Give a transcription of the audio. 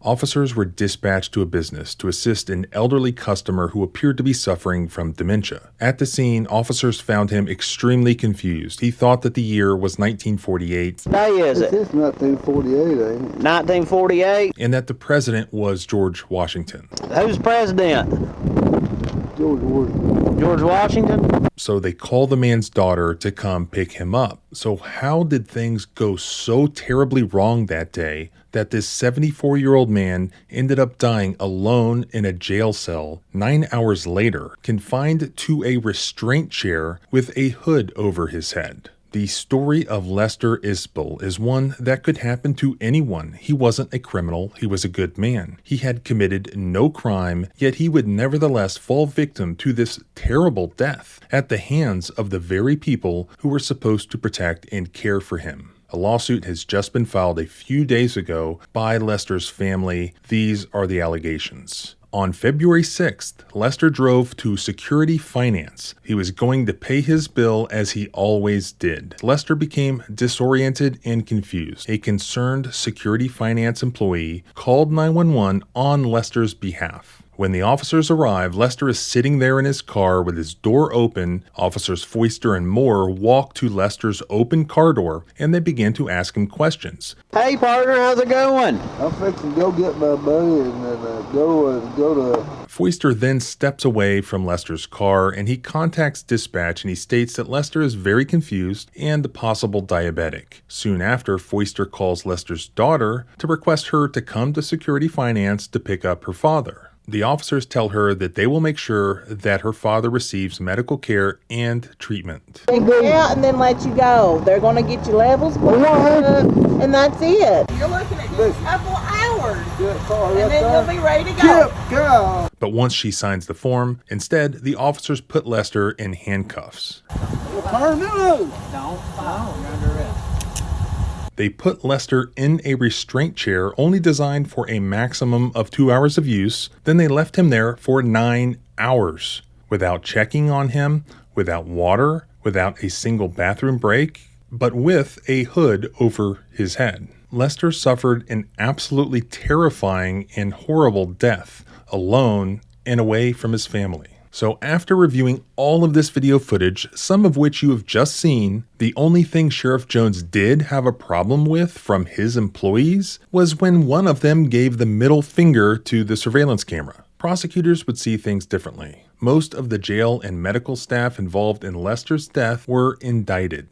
Officers were dispatched to a business to assist an elderly customer who appeared to be suffering from dementia. At the scene, officers found him extremely confused. He thought that the year was 1948. Day is it? It's 1948, ain't it? 1948? And that the president was George Washington. Who's president? George Washington. George Washington? So they call the man's daughter to come pick him up. So how did things go so terribly wrong that day that this 74-year-old man ended up dying alone in a jail cell 9 hours later, confined to a restraint chair with a hood over his head? The story of Lester Isbill is one that could happen to anyone. He wasn't a criminal, he was a good man. He had committed no crime, yet he would nevertheless fall victim to this terrible death at the hands of the very people who were supposed to protect and care for him. A lawsuit has just been filed a few days ago by Lester's family. These are the allegations. On February 6th, Lester drove to Security Finance. He was going to pay his bill as he always did. Lester became disoriented and confused. A concerned Security Finance employee called 911 on Lester's behalf. When the officers arrive, Lester is sitting there in his car with his door open. Officers Foister and Moore walk to Lester's open car door and they begin to ask him questions. Hey partner, how's it going? I'm fixing to go get my buddy and then go to... Foister then steps away from Lester's car and he contacts dispatch and he states that Lester is very confused and possible diabetic. Soon after, Foister calls Lester's daughter to request her to come to Security Finance to pick up her father. The officers tell her that they will make sure that her father receives medical care and treatment. They go out and then let you go. They're going to get your levels put up, and that's it. You're looking at just a couple hours, and then you'll be ready to go. But once she signs the form, instead, the officers put Lester in handcuffs. They put Lester in a restraint chair only designed for a maximum of 2 hours of use. Then they left him there for 9 hours without checking on him, without water, without a single bathroom break, but with a hood over his head. Lester suffered an absolutely terrifying and horrible death, alone and away from his family. So after reviewing all of this video footage, some of which you have just seen, the only thing Sheriff Jones did have a problem with from his employees was when one of them gave the middle finger to the surveillance camera. Prosecutors would see things differently. Most of the jail and medical staff involved in Lester's death were indicted.